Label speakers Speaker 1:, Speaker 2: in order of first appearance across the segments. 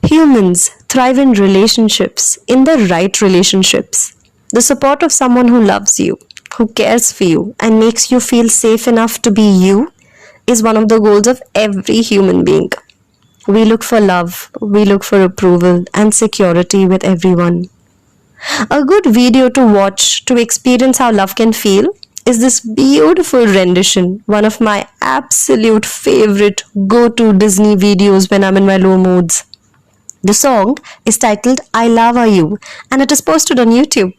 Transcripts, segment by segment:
Speaker 1: Humans thrive in relationships, in the right relationships. The support of someone who loves you, who cares for you, and makes you feel safe enough to be you is one of the goals of every human being. We look for love, we look for approval and security with everyone. A good video to watch to experience how love can feel is this beautiful rendition, one of my absolute favorite go-to Disney videos when I'm in my low moods. The song is titled I Love You and it is posted on YouTube.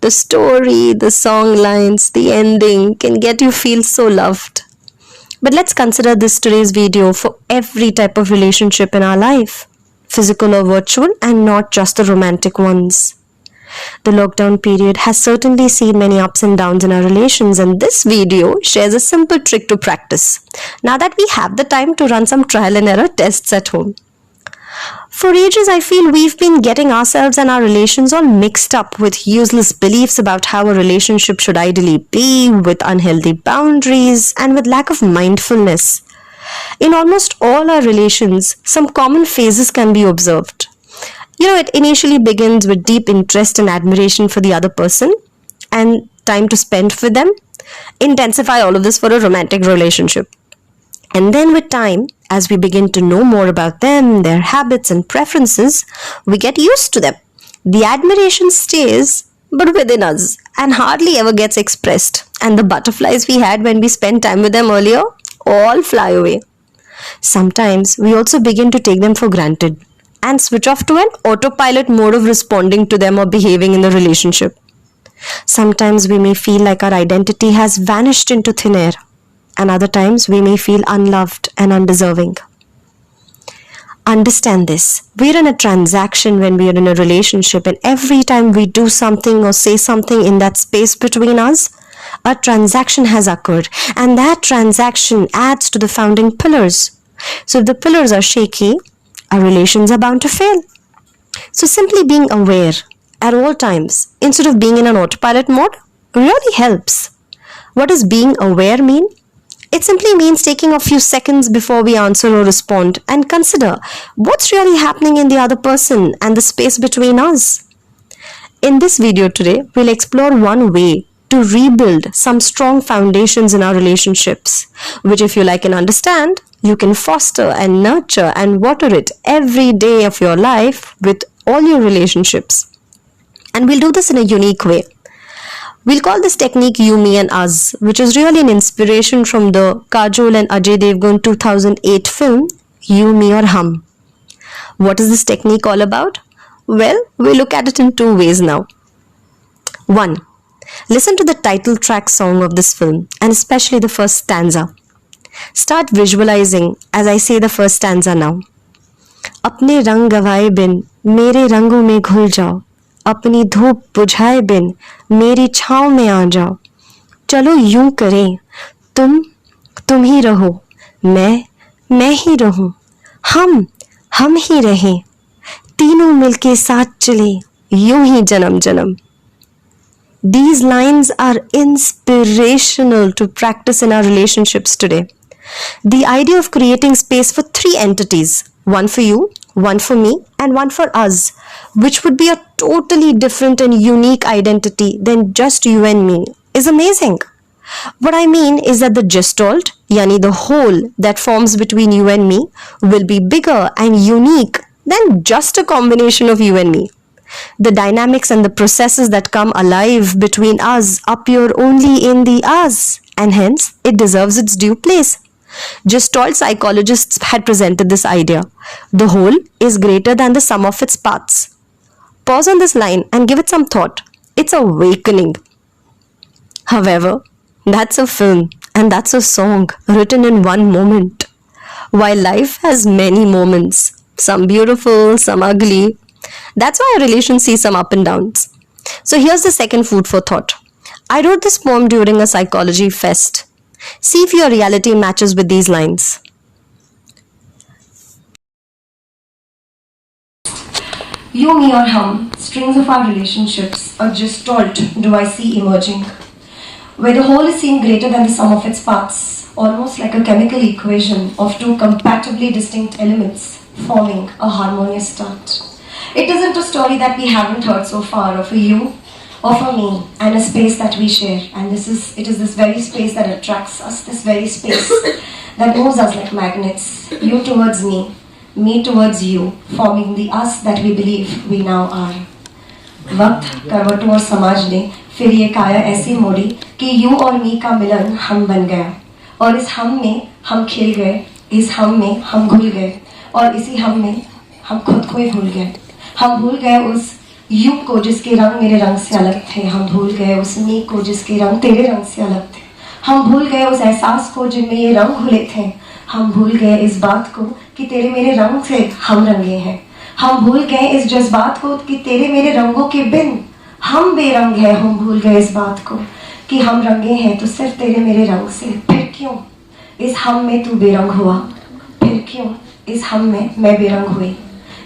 Speaker 1: The story, the song lines, the ending can get you feel so loved. But let's consider this today's video for every type of relationship in our life, physical or virtual, and not just the romantic ones. The lockdown period has certainly seen many ups and downs in our relations, and this video shares a simple trick to practice now that we have the time to run some trial and error tests at home. For ages, I feel we've been getting ourselves and our relations all mixed up with useless beliefs about how a relationship should ideally be, with unhealthy boundaries, and with lack of mindfulness. In almost all our relations, some common phases can be observed. It initially begins with deep interest and admiration for the other person and time to spend with them. Intensify all of this for a romantic relationship. And then with time, as we begin to know more about them, their habits and preferences, we get used to them. The admiration stays, but within us, and hardly ever gets expressed. And the butterflies we had when we spent time with them earlier, all fly away. Sometimes we also begin to take them for granted and switch off to an autopilot mode of responding to them or behaving in the relationship. Sometimes we may feel like our identity has vanished into thin air, and other times we may feel unloved and undeserving. Understand this. We're in a transaction when we are in a relationship, and every time we do something or say something in that space between us, a transaction has occurred, and that transaction adds to the founding pillars. So if the pillars are shaky, our relations are bound to fail. So simply being aware at all times, instead of being in an autopilot mode, really helps. What does being aware mean? It simply means taking a few seconds before we answer or respond and consider what's really happening in the other person and the space between us. In this video today, we'll explore one way to rebuild some strong foundations in our relationships, which if you like and understand, you can foster and nurture and water it every day of your life with all your relationships. And we'll do this in a unique way. We'll call this technique You, Me and Us, which is really an inspiration from the Kajol and Ajay Devgan 2008 film, You, Me or Hum. What is this technique all about? Well, we'll look at it in two ways now. 1. Listen to the title track song of this film, and especially the first stanza. Start visualizing as I say the first stanza now. अपने रंग गवाए बिन मेरे रंगों में घुल जाओ, अपनी धूप बुझाए बिन मेरी छाँव में आ जाओ, चलो यूं करें, तुम ही रहो, मैं ही रहूं, हम ही रहें, तीनों मिलके साथ चले, यूं ही जन्म जन्म. These lines are inspirational to practice in our relationships today. The idea of creating space for three entities, one for you, one for me, and one for us, which would be a totally different and unique identity than just you and me, is amazing. What I mean is that the gestalt, yani the whole that forms between you and me, will be bigger and unique than just a combination of you and me. The dynamics and the processes that come alive between us appear only in the us, and hence it deserves its due place. Gestalt psychologists had presented this idea. The whole is greater than the sum of its parts. Pause on this line and give it some thought. It's awakening. However, that's a film and that's a song written in one moment. While life has many moments, some beautiful, some ugly, that's why a relation sees some up and downs. So here's the second food for thought. I wrote this poem during a psychology fest. See if your reality matches with these lines. You, me or hum, strings of our relationships, a gestalt do I see emerging, where the whole is seen greater than the sum of its parts, almost like a chemical equation of two compatibly distinct elements,
Speaker 2: forming a harmonious start. It isn't a story that we haven't heard so far of a you or for me and a space that we share. And it is this very space that attracts us, this very space that moves us like magnets. You towards me towards you, forming the us that we believe we now are. वक्त करवटों और समाज ने फिर ये काया ऐसी मोड़ी कि यू और मी का मिलन हम बन गया, और इस हम में हम खिल गए, इस हम में हम घुल गए, और इसी हम में हम खुद को ही भूल गए. हम भूल गए उस यू को जिसके रंग मेरे रंग से अलग थे. हम भूल गए उस मी को जिसके रंग तेरे रंग से अलग थे. हम भूल गए उस एहसास को जिनमें ये रंग घुले थे. हम भूल गए इस बात को कि तेरे मेरे रंग से हम रंगे हैं. हम भूल गए इस जज्बात को कि तेरे मेरे रंगों के बिन हम बेरंग हैं. हम भूल गए इस बात को कि हम रंगे हैं तो सिर्फ तेरे मेरे रंग से. फिर क्यों इस हम में तू बेरंग हुआ, फिर क्यों इस हम में मैं बेरंग हुई.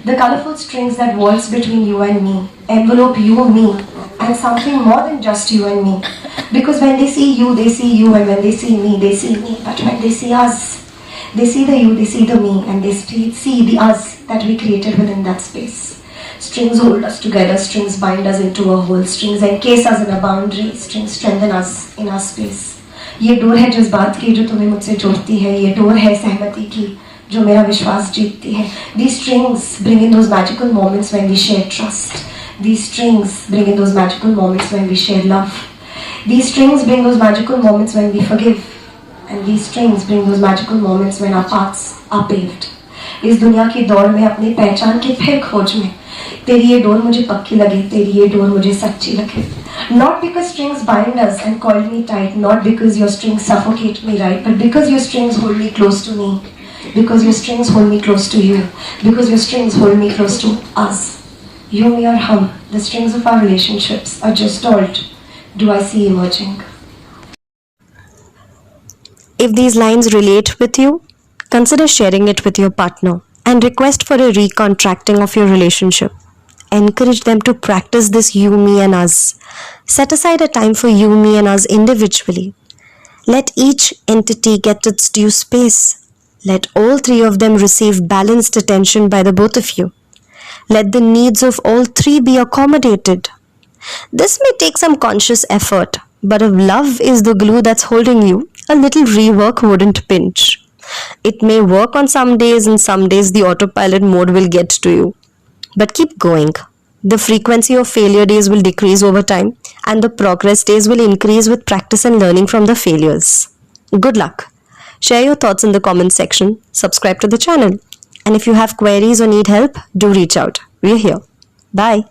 Speaker 2: The colorful strings that waltz between you and me envelope you, me, and something more than just you and me. Because when they see you, and when they see me, they see me. But when they see us, they see the you, they see the me, and they see the us that we created within that space. Strings hold us together, strings bind us into a whole, strings encase us in a boundary, strings strengthen us in our space. ये door है जज्बात की जो तुम्हें मुझसे जोड़ती है, ये डोर है सहमति की जो मेरा विश्वास जीतती है. These strings bring in those magical moments when we share trust. These strings bring in those magical moments when we share love. These strings bring those magical moments when we forgive. And these strings bring those magical moments when our paths are paved. इस दुनिया की दौड़ में अपनी पहचान की फिर खोज में तेरी ये डोर मुझे पक्की लगे, तेरी ये डोर मुझे सच्ची लगे. Not because strings bind us and coil me tight, not because your strings suffocate me, right, but because your strings hold me close to me, because your strings hold me close to you, because your strings hold me close to us. You, me, or hum, the strings of our relationships are just told, do I see emerging.
Speaker 1: If these lines relate with you, consider sharing it with your partner and request for a recontracting of your relationship. Encourage them to practice this you, me, and us. Set aside a time for you, me, and us individually. Let each entity get its due space. Let all three of them receive balanced attention by the both of you. Let the needs of all three be accommodated. This may take some conscious effort, but if love is the glue that's holding you, a little rework wouldn't pinch. It may work on some days, and some days the autopilot mode will get to you. But keep going. The frequency of failure days will decrease over time, and the progress days will increase with practice and learning from the failures. Good luck. Share your thoughts in the comments section, subscribe to the channel, and if you have queries or need help, do reach out. We're here. Bye.